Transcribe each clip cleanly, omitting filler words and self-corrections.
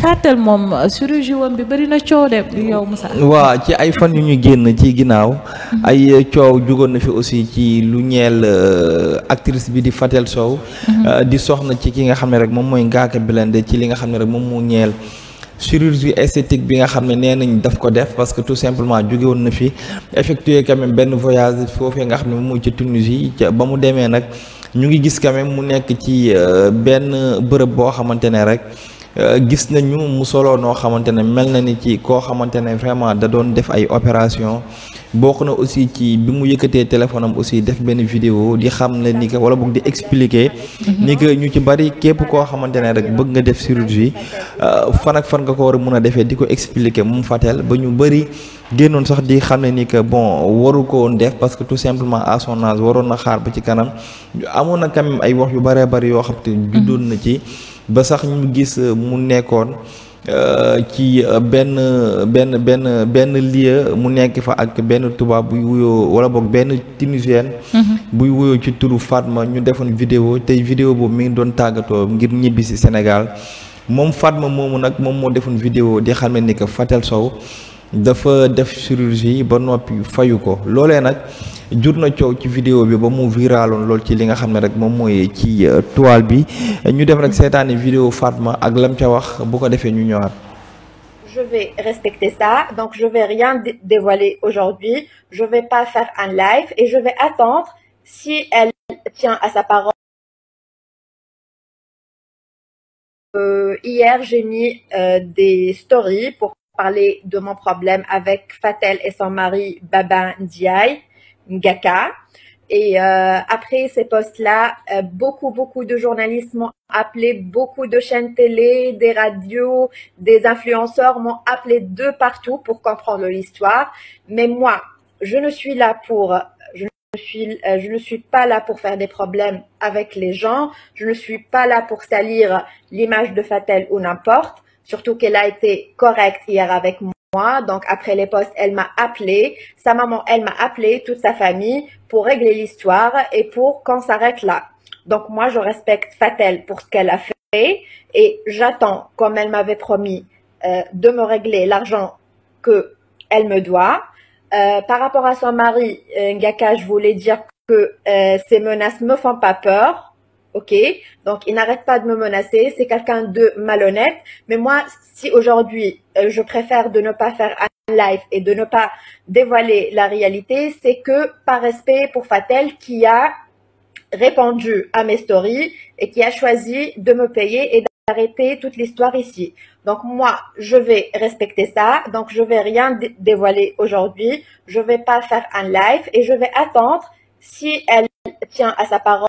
Fatel moom chirurgie wam bi bëri na coow de yow Moussa. waa ci ay fan yu ñu génn ci ginnaaw ay coow jugoon na fi aussi ci lu ñeel actrice bi di Fatel Sow di soxna ci ki nga xam ne rek moom mooy Ngaaka Blindé ci li nga xam ne rek moom moo ñeel chirurgie esthétique bi nga xam ne nee nañ daf ko def parce que tout simplement jóge woon na fi effectuer quand même benn voyage foofee nga xam ne moom mooy ci Tunisie ba mu demee nag ñu ngi gis quand même mu nekk ci benn bërëb boo xamante ne rek gis nañu mu solo noo xamante ne mel na ni ci koo xamante ne vraiment da doon def ay opération bokk na aussi ci bi mu yëkkatee téléphone am aussi def benn vidéo di xam ne ni que wala boog di expliquer ni que ñu ci bari képp koo xamante ne rek bëgg nga def chirurgie fan ak fan nga ko war a mun a defee di ko expliquer moom Fatel ba ñu bari génnoon sax di xam ne ni que bon waru ko woon def parce que tout simplement à son âge waroon na xaar ba ci kanam amoon na quand même ay wax yu baree bari yoo xam te juddoon na ci ba sax ñu gis mu nekkoon ci benn lieu mu nekk fa ak benn tubaab buy wuyoo wala boog benn tunisienne buy wuyoo ci turu Fatma ñu defoon vidéo tey vidéo boobu mi ngi doon tàggatoo ngir ñibbi si Sénégal moom Fatma moomu nag moom moo defoon vidéo di xam ne ni que Fatel Sow dafa def chirurgie ba noppi fayu ko loolee nag jur na coow ci vidéo bi ba mu viraloon lool ci li nga xam ne rek moom mooy ci toile bi ñu def rek seetaani vidéo Fatma ak lam ca wax bu ko defee ñu ñëwaat. Je vais respecter ça, donc je vais rien dévoiler aujourd'hui, je vais pas faire un live et je vais attendre si elle tient à sa parole. Hier j'ai mis des stories pour parler de mon problème avec Fatel et son mari Baba Ndiaye Ngaka. Et après ces posts-là, beaucoup de journalistes m'ont appelé, beaucoup de chaînes télé, des radios, des influenceurs m'ont appelé de partout pour comprendre l'histoire. Mais moi, je ne suis pas là pour faire des problèmes avec les gens. Je ne suis pas là pour salir l'image de Fatel ou n'importe. Surtout qu'elle a été correcte hier avec moi. Donc, après les posts, elle m'a appelé. Sa maman, elle m'a appelé, toute sa famille, pour régler l'histoire et pour qu'on s'arrête là. Donc, moi, je respecte Fatel pour ce qu'elle a fait et j'attends, comme elle m'avait promis, de me régler l'argent qu'elle me doit. Par rapport à son mari, Ngaka, je voulais dire que ces menaces me font pas peur. Ok, donc il n'arrête pas de me menacer, c'est quelqu'un de malhonnête. Mais moi, si aujourd'hui, je préfère de ne pas faire un live et de ne pas dévoiler la réalité, c'est que par respect pour Fatel qui a répondu à mes stories et qui a choisi de me payer et d'arrêter toute l'histoire ici. Donc moi, je vais respecter ça, donc je vais rien dévoiler aujourd'hui, je vais pas faire un live et je vais attendre si elle tient à sa parole.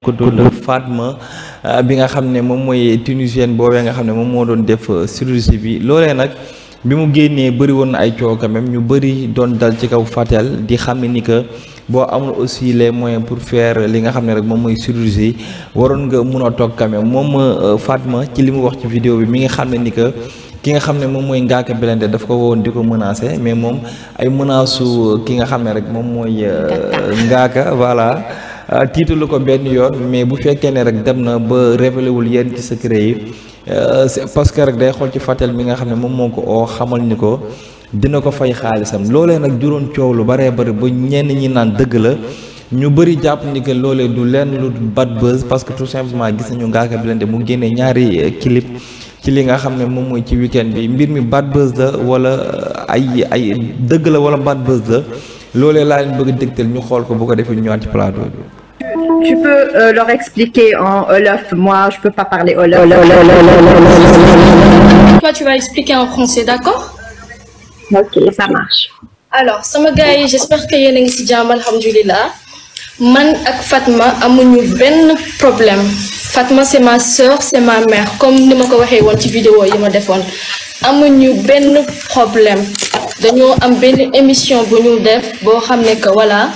ko tudd Fatma bi nga xam ne moom mooy tunisienne boobee nga xam ne moom moo doon def chirurgie bi loolee nag bi mu génnee bëri woon na ay coow quand même ñu bëri doon dal ci kaw Fatel di xam ne ni que boo amul aussi les moyens pour faire li nga xam ne rek moom mooy chirurgie waroon nga mun a toog quand même moom Fatma ci li mu wax ci vidéo bi mi nga xam ne ni que ki nga xam ne moom mooy Ngaaka Blindé daf ko woon di ko menacer mais moom ay menaces ki nga xam ne rek moom mooy Ngaaka voilà. tiitalu ko benn yoon mais bu fekkee ne rek dem na ba révélé wul yenn ci secret yi c'est parce que rek day xool ci Fatel mi nga xam ne moom moo ko oo xamal ni ko dina ko fay xaalisam loolee nag juróon coow lu baree bari ba ñenn ñi naan dëgg la ñu bëri jàpp ni que loolee du lenn lu bad buzz parce que tout simplement gis nañu Ngaaka Blindé mu génnee ñaari clip ci li nga xam ne moom mooy ci weekend bi mbir mi bad buzz la wala ay dëgg la wala bad buzz la loolee laa leen bëgg a dégtal ñu xool ko bu ko defee ñu ñëwaat ci plateau bi. Tu peux leur expliquer en Wolof. Moi, je peux pas parler Wolof. Toi, tu vas expliquer en français, d'accord? Ok, ça marche. Alors, sama gars yi, j'espère que yéen a ngi ci jàmm, alhamdulillah. Man ak Fatma amuñu benn problème. Fatma, c'est ma sœur, c'est ma mère. Comme ni ma ko waxee woon ci vidéo yi ma defoon. Amuñu benn problème. Dañoo am benn émission bu ñu def boo xam ne que voilà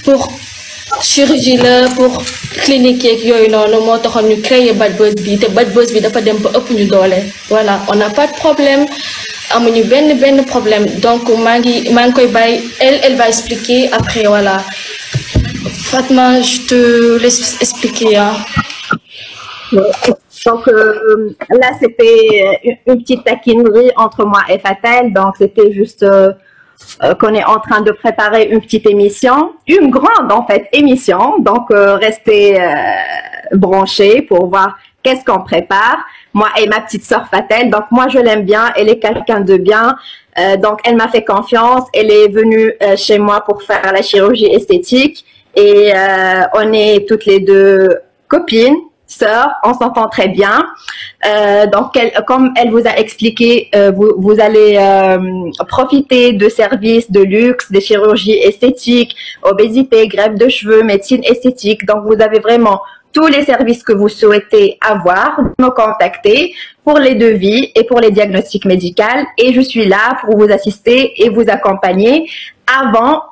pour chirurgie la pour clinique yeeg yooyu noonu moo taxoon ñu créer bad buzz bi te bad buzz bi dafa dem ba ëpp ñu doole voilà on n'a pas de problème amuñu benn problème donc maa ngi koy bàyyi elle va expliquer après voilà Fatma, je te laisse expliquer. Hein. Donc là, c'était une petite taquinerie entre moi et Fatel. Donc, c'était juste qu'on est en train de préparer une petite émission, une grande en fait émission. Donc, restez branchés pour voir qu'est-ce qu'on prépare. Moi et ma petite sœur Fatel. Donc, moi, je l'aime bien. Elle est quelqu'un de bien. Donc, elle m'a fait confiance. Elle est venue chez moi pour faire la chirurgie esthétique. Et on est toutes les deux copines, sœurs, on s'entend très bien. Donc, comme elle vous a expliqué, vous allez profiter de services de luxe, des chirurgies esthétiques, obésité, greffe de cheveux, médecine esthétique. Donc, vous avez vraiment tous les services que vous souhaitez avoir, me contacter pour les devis et pour les diagnostics médicaux. Et je suis là pour vous assister et vous accompagner avant,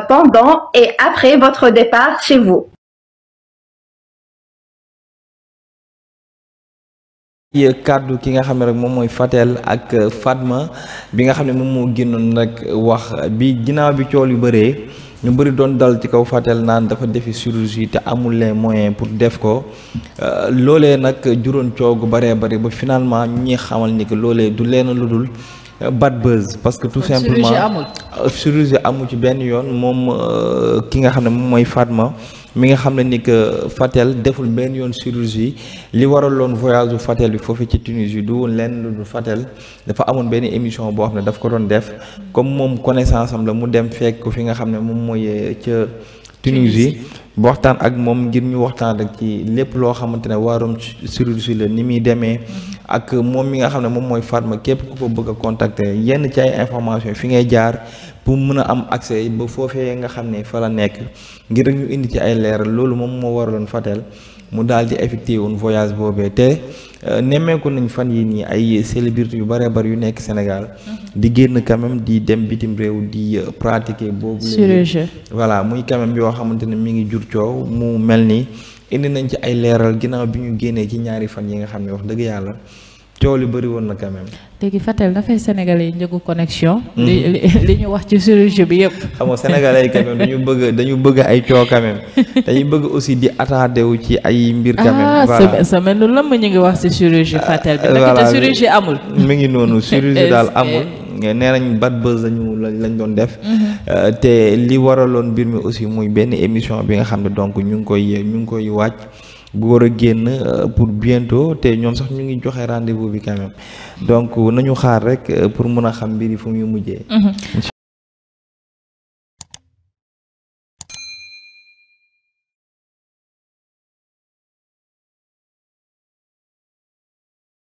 pendant et après votre départ chez vous. Kàddu ki nga xam ne rek moom mooy Fatel ak Fatma bi nga xam ne moom moo génnoon rek wax bi ginnaaw bi cool yu bëree ñu bëri doon dal ci kaw Fatel naan dafa defi chirurgie te amul les moyens pour def ko loolee nag juróon coow gu bëree bëri ba finalement ñi xamal ni que loolee du leen lu dul bad buzz parce que tout simplement chirurgie amul ci benn yoon moom ki nga xam ne moom mooy Fatma mi nga xam ne ni que Fatel deful benn yoon chirurgie li waraloon voyage bu Fatel bi foofu ci Tunisie du woon lenn lu dul Fatel dafa amoon benn émission boo xam ne daf ko doon def comme moom connaissance am la mu dem fekk ko fi nga xam ne moom mooy ca Tunisie ba waxtaan ak moom ngir ñu waxtaan rek ci lépp loo xamante ne warum chirurgie la ni muy demee ak moom mi nga xam ne moom mooy Fatma képp ku ko bëgg a contacter yenn ci ay information fi ngay jaar pour mën a am accès ba foofee nga xam ne fa la nekk ngir ñu indi ci ay leeral loolu moom moo waraloon Fatel mu daal di effectué woon voyage boobee te nemmeeku nañ fan yi nii ay célébrité yu bëree bëri yu nekk Sénégal di génn quand même di dem bitim réew di pratiquer boobu léegi voilà muy quand même yoo xamante ne mi ngi jur coow mu mel ni indi nañ ci ay leeral ginnaaw bi ñu génnee ci ñaari fan yi nga xam ne wax dëgg yàlla coow li bëri woon na quand même. léegi Fatel dafay sénégalais yi njëgu connexion. li ñu wax ci chirurgie bi yëpp. xam nga sénégalais yi quand même dañu bëgg ay coow quand même dañuy bëgg aussi di attardé wu ci ay mbir. quand même voilà semaine lu lëmm ñu ngi wax ci chirurgie Fatel bi. voilà chirurgie amul. mi ngi noonu chirurgie daal amul. nee nañ bad buzz lañ doon def. te li waraloon mbir mi aussi muy benn émission bi nga xam ne donc ñu ngi koy wàcc. bu war a génn pour bientôt te ñoom sax ñu ngi joxe rendez-vous bi quand même donc nañu xaar rek pour mën a xam mbir yi fu muy mujjee.